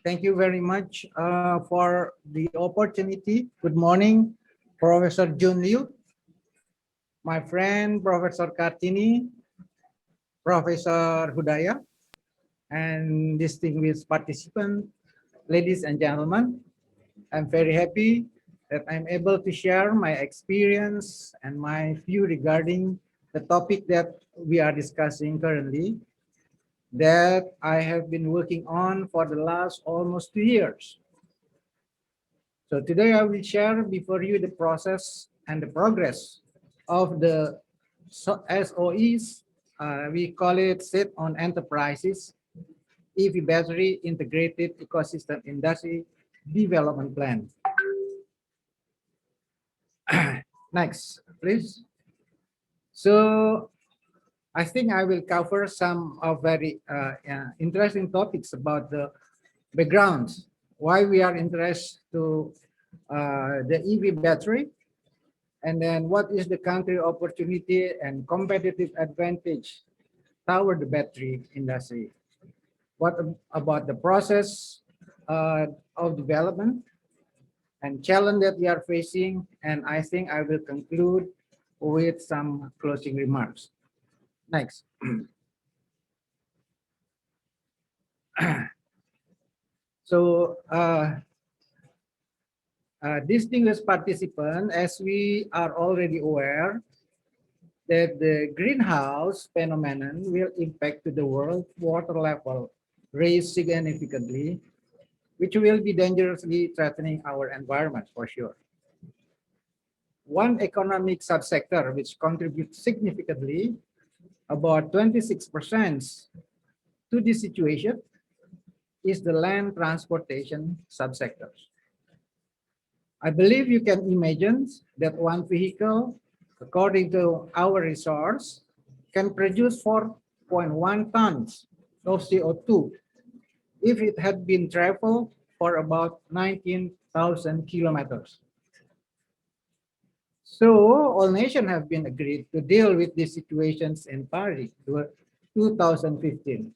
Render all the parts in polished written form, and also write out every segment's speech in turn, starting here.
Thank you very much for the opportunity. Good morning, Professor Jun Liu, my friend Professor Kartini, Professor Hudaya, and distinguished participants, ladies and gentlemen. I'm very happy that I'm able to share my experience and my view regarding the topic that we are discussing currently, that I have been working on for the last almost 2 years. So today I will share before you the process and the progress of the SOE'S. We call it Set on Enterprises EV Battery Integrated Ecosystem Industry Development Plan. Next, please. So I think I will cover some of very interesting topics about the backgrounds, why we are interested to the EV battery, and then what is the country opportunity and competitive advantage toward the battery industry. What about the process of development and challenge that we are facing, and I think I will conclude with some closing remarks. Next. So, distinguished participants, as we are already aware that the greenhouse phenomenon will impact to the world water level rise significantly, which will be dangerously threatening our environment for sure. One economic subsector which contributes significantly, about 26% to this situation, is the land transportation subsector. I believe you can imagine that one vehicle, according to our resource, can produce 4.1 tons of CO2 if it had been traveled for about 19,000 kilometers. So all nations have been agreed to deal with these situations in Paris 2015,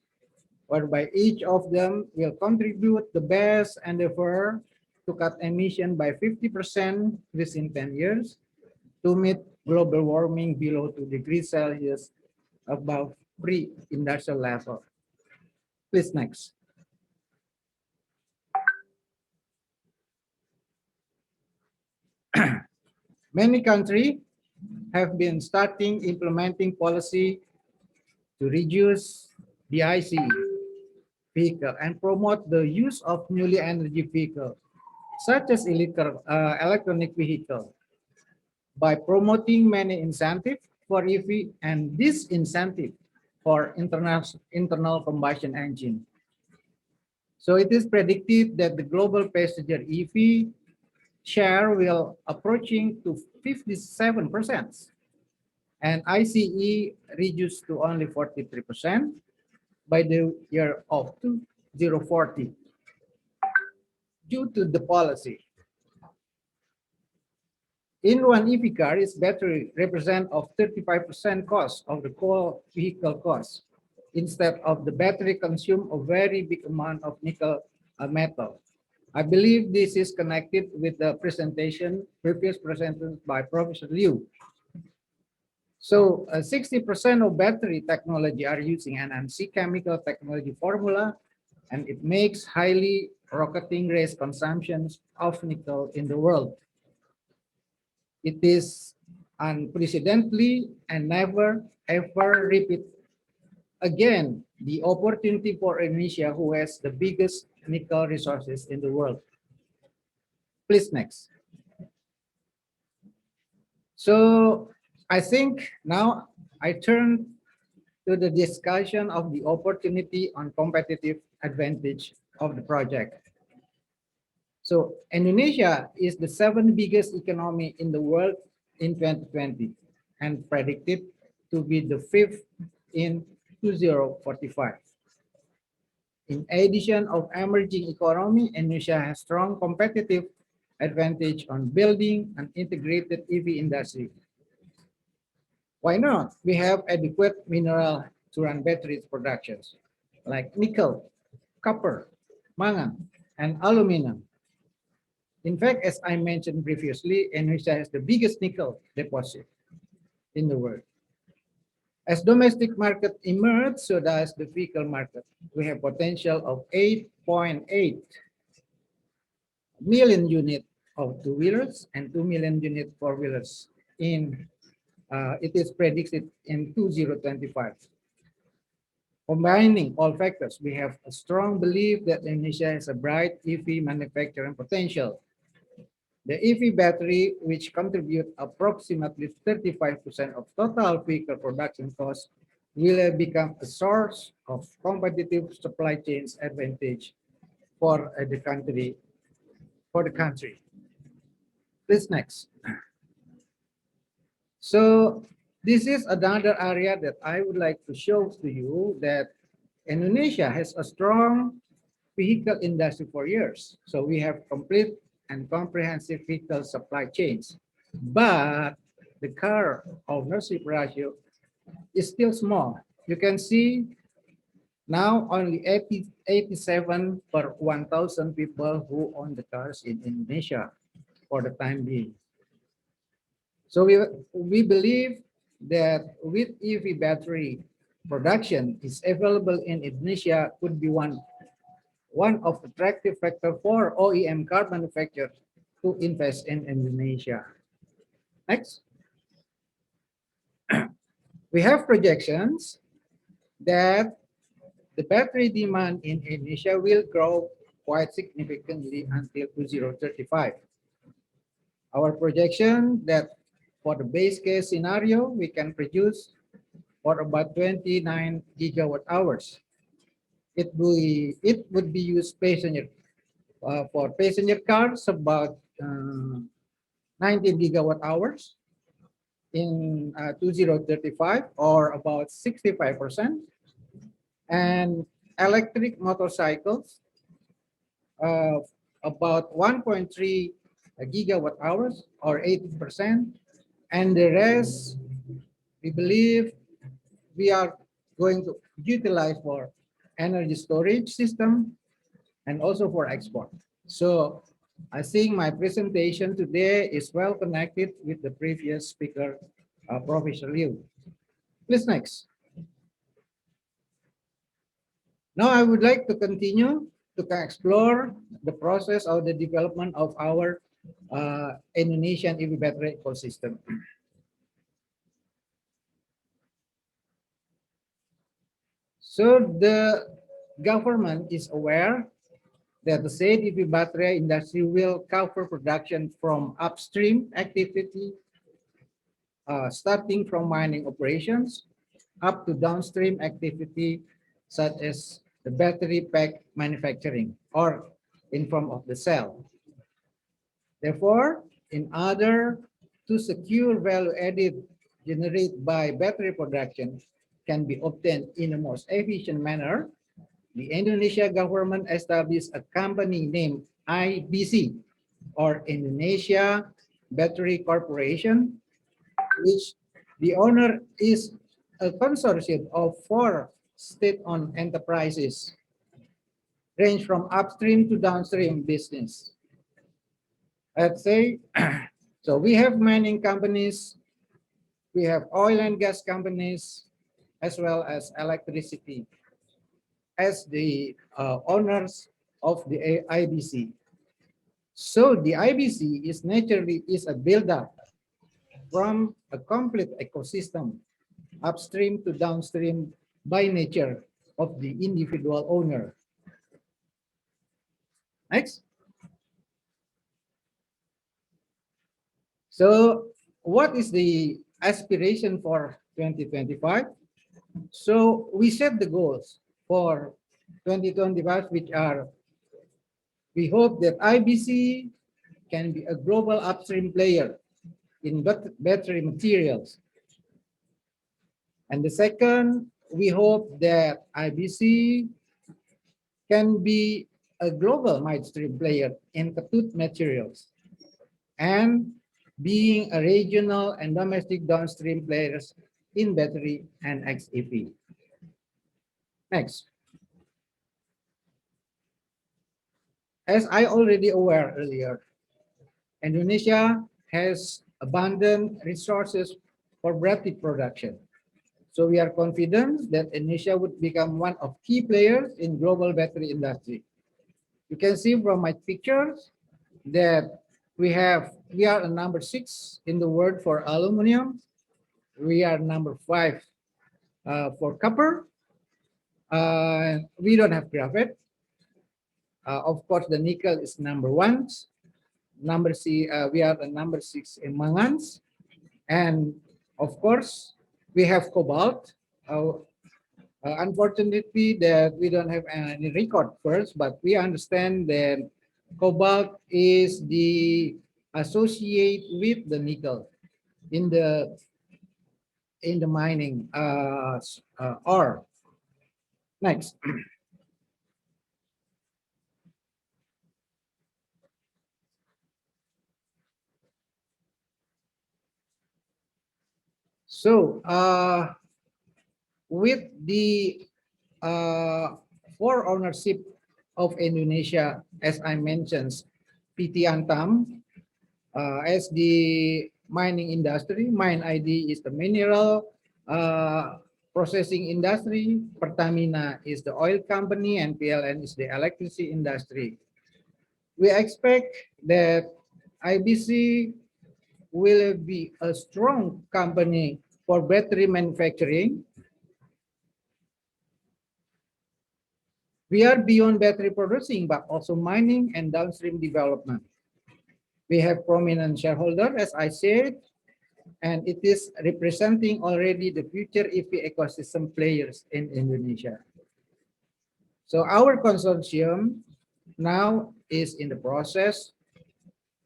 whereby each of them will contribute the best endeavor to cut emission by 50% within 10 years to meet global warming below 2 degrees Celsius above pre-industrial level. Please next. Many countries have been starting implementing policy to reduce the ICE vehicle and promote the use of newly energy vehicles, such as electronic vehicle, by promoting many incentives for EV and disincentive for internal combustion engine. So it is predicted that the global passenger EV share will approaching to 57% and ICE reduced to only 43% by the year of 2040 due to the policy. In one EV car, its battery represent of 35% cost of the core vehicle cost, instead of the battery consume a very big amount of nickel metal. I believe this is connected with the previous presentation by Professor Liu. So 60% of battery technology are using NMC chemical technology formula, and it makes highly rocketing raise consumptions of nickel in the world. It is unprecedentedly and never ever repeat again the opportunity for Indonesia, who has the biggest nickel resources in the world. Please next. So I think now I turn to the discussion of the opportunity on competitive advantage of the project. So Indonesia is the 7th biggest economy in the world in 2020 and predicted to be the 5th in 2045. In addition of emerging economy, Indonesia has strong competitive advantage on building an integrated EV industry. Why not? We have adequate mineral to run batteries productions like nickel, copper, mangan, and aluminum. In fact, as I mentioned previously, Indonesia has the biggest nickel deposit in the world. As domestic market emerge, so does the vehicle market. We have potential of 8.8 million units of two-wheelers and 2 million units four-wheelers. It is predicted in 2025. Combining all factors, we have a strong belief that Indonesia has a bright EV manufacturing potential. The EV battery, which contribute approximately 35% of total vehicle production costs, will become a source of competitive supply chains advantage for the country. Please next. So this is another area that I would like to show to you that Indonesia has a strong vehicle industry for years. So we have complete and comprehensive vehicle supply chains, but the car ownership ratio is still small. You can see now only 87 per 1,000 people who own the cars in Indonesia for the time being. So we believe that with EV battery production is available in Indonesia could be one of the attractive factor for OEM car manufacturers to invest in Indonesia. Next. We have projections that the battery demand in Indonesia will grow quite significantly until 2035. Our projection that for the base case scenario, we can produce for about 29 gigawatt hours. It would be used for passenger cars about 90 gigawatt hours in 2035 or about 65%, and electric motorcycles about 1.3 gigawatt hours or 80%, and the rest we believe we are going to utilize for energy storage system and also for export. So I think my presentation today is well connected with the previous speaker, Professor Liu. Please next. Now I would like to continue to explore the process of the development of our Indonesian EV battery ecosystem. So the government is aware that the said EV battery industry will cover production from upstream activity, starting from mining operations, up to downstream activity, such as the battery pack manufacturing or in form of the cell. Therefore, in order to secure value added generated by battery production can be obtained in the most efficient manner, the Indonesia government established a company named IBC or Indonesia Battery Corporation, which the owner is a consortium of 4 state-owned enterprises, range from upstream to downstream business. Let's say, so we have mining companies, we have oil and gas companies, as well as electricity as the owners of the IBC. So the IBC is naturally a build-up from a complete ecosystem, upstream to downstream by nature of the individual owner. Next. So what is the aspiration for 2025? So we set the goals for 2025, which are, we hope that IBC can be a global upstream player in battery materials. And the second, we hope that IBC can be a global midstream player in cathode materials and being a regional and domestic downstream players in battery and xEV. Next. As I already aware earlier, Indonesia has abundant resources for battery production. So we are confident that Indonesia would become one of key players in global battery industry. You can see from my pictures that we are a number 6 in the world for aluminum. We are number 5 for copper. We don't have graphite. Of course, the nickel is number 1. We are the number 6 in manganese, and of course, we have cobalt. Unfortunately, that we don't have any record first, but we understand that cobalt is the associate with the nickel in the mining ore. Next. So with the for ownership of Indonesia, as I mentioned, PT Antam as the mining industry. Mine ID is the mineral processing industry. Pertamina is the oil company, and PLN is the electricity industry. We expect that IBC will be a strong company for battery manufacturing. We are beyond battery producing, but also mining and downstream development. We have prominent shareholder, as I said, and it is representing already the future EV ecosystem players in Indonesia. So our consortium now is in the process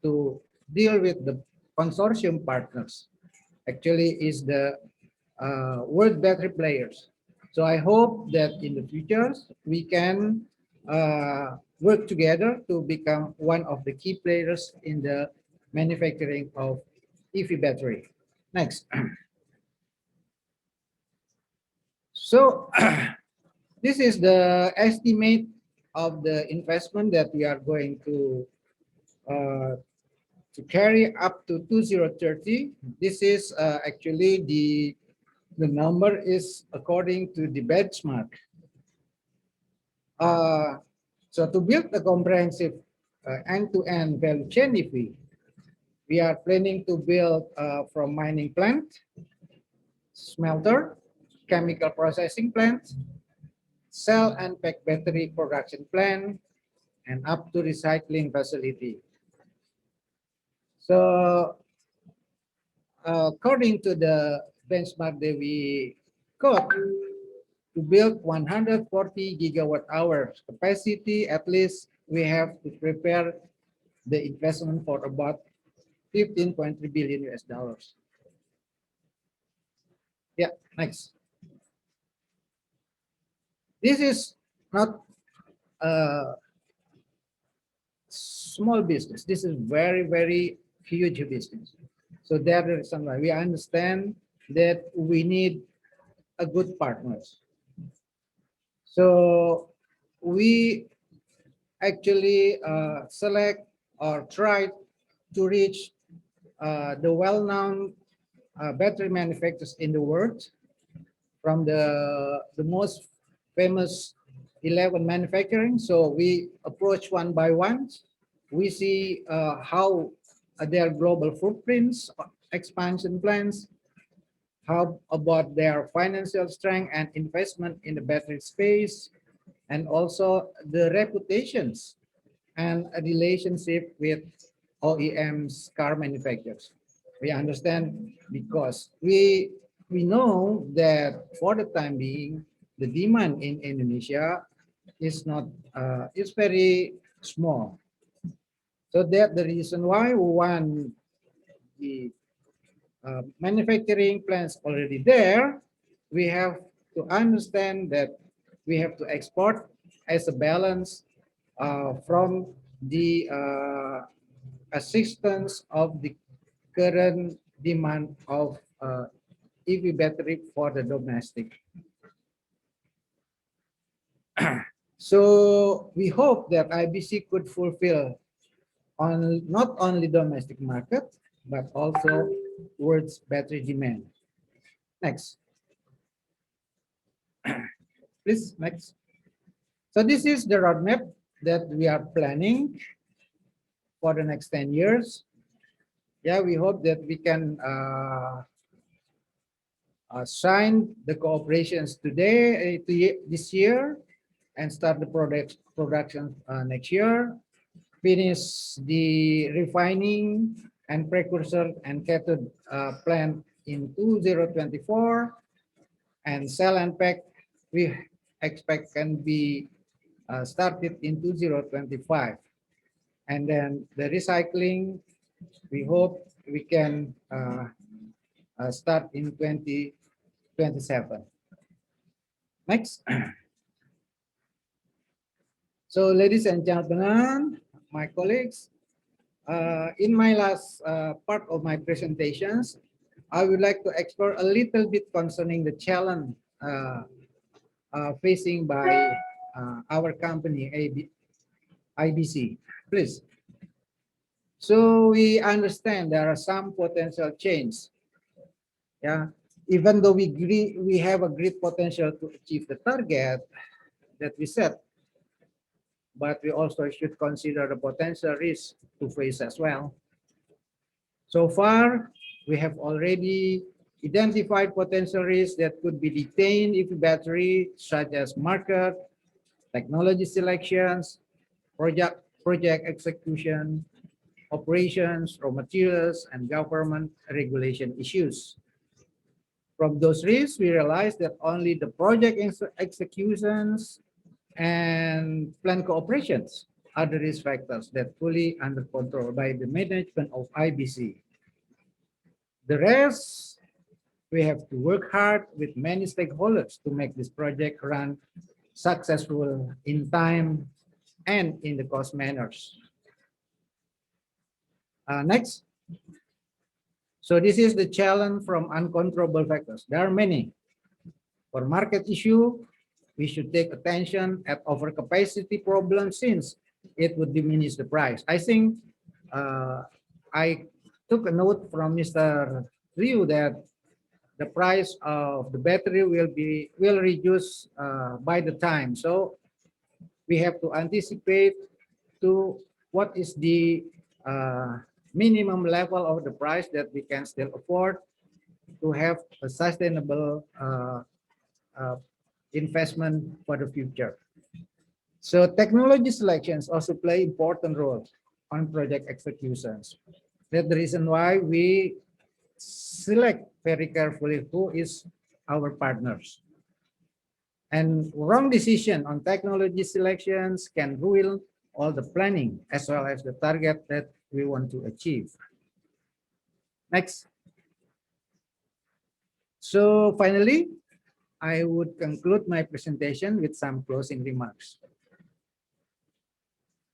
to deal with the consortium partners. Actually, is the world battery players. So I hope that in the future we can work together to become one of the key players in the manufacturing of EV battery. Next. So this is the estimate of the investment that we are going to carry up to 2030. This is actually the number is according to the benchmark. So to build a comprehensive end-to-end value chain EV, we are planning to build from mining plant, smelter, chemical processing plant, cell and pack battery production plant, and up to recycling facility. So according to the benchmark that we got, to build 140 gigawatt hours capacity, at least we have to prepare the investment for about 15.3 billion US dollars. Yeah, next. This is not a small business. This is very, very huge business. So that is why we understand that we need a good partners. So we actually select or try to reach the well-known battery manufacturers in the world, from the most famous 11 manufacturing. So we approach one by one. We see how their global footprints, expansion plans, how about their financial strength and investment in the battery space, and also the reputations and a relationship with OEMs, car manufacturers. We understand because we know that for the time being, the demand in Indonesia is not is very small. So that's the reason why one the manufacturing plants already there, we have to understand that we have to export as a balance from the assistance of the current demand of EV battery for the domestic. So we hope that IBC could fulfill on not only domestic market, but also world's battery demand. Next, please, next. So this is the roadmap that we are planning for the next 10 years. Yeah, we hope that we can sign the cooperations today, this year, and start the production next year. Finish the refining and precursor and cathode plant in 2024, and cell and pack we expect can be started in 2025, and then the recycling we hope we can start in 2027. Next. So ladies and gentlemen, my colleagues, in my last part of my presentations, I would like to explore a little bit concerning the challenge facing by our company, IBC. Please. So we understand there are some potential changes. Yeah, even though we have a great potential to achieve the target that we set, but we also should consider the potential risk to face as well. So far, we have already identified potential risks that could be detained if battery, such as market, technology selections, project execution, operations, raw materials, and government regulation issues. From those risks, we realized that only the project executions and plant cooperations are the risk factors that fully under control by the management of IBC. The rest, we have to work hard with many stakeholders to make this project run successful in time and in the cost manners. Next. So this is the challenge from uncontrollable factors. There are many. For market issue, we should take attention at overcapacity problem since it would diminish the price. I think I took a note from Mr. Liu that the price of the battery will reduce by the time. So we have to anticipate to what is the minimum level of the price that we can still afford to have a sustainable investment for the future. So technology selections also play important role on project executions. That's the reason why we select very carefully who is our partners. And wrong decision on technology selections can ruin all the planning as well as the target that we want to achieve. Next. So finally, I would conclude my presentation with some closing remarks.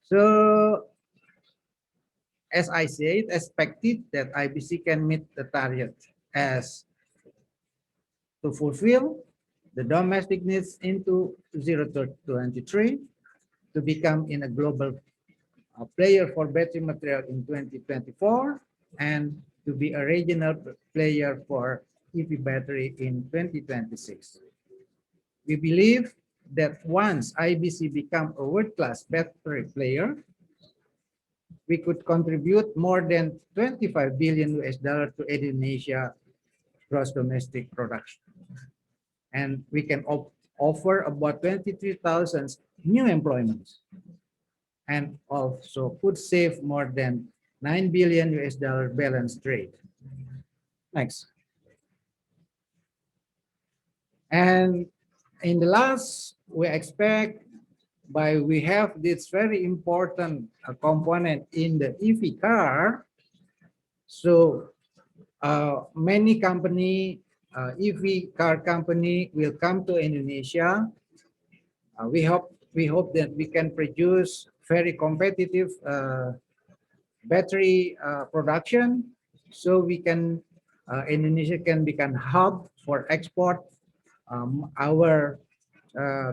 So, as I said, expected that IBC can meet the target as to fulfill the domestic needs into 2023, to become in a global player for battery material in 2024, and to be a regional player for EV battery in 2026. We believe that once IBC become a world-class battery player, we could contribute more than 25 billion US dollar to Indonesia gross domestic production. And we can offer about 23,000 new employments, and also could save more than 9 billion US dollar balance trade. Next. And in the last, we expect we have this very important component in the EV car. So many company, EV car company will come to Indonesia. We hope that we can produce very competitive battery production, so we can Indonesia can become hub for export. Our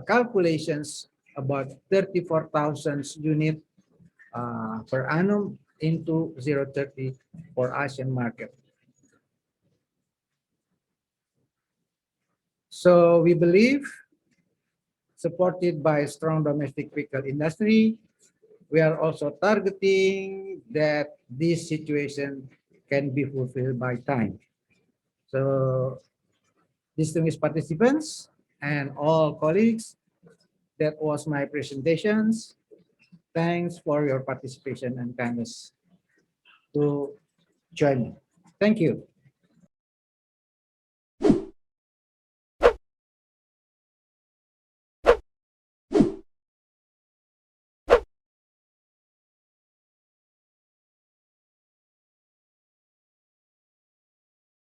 calculations about 34,000 units per annum into 030 for Asian market. So we believe, supported by strong domestic vehicle industry, we are also targeting that this situation can be fulfilled by time. So distinguished participants and all colleagues, that was my presentations. Thanks for your participation and kindness to join me. Thank you.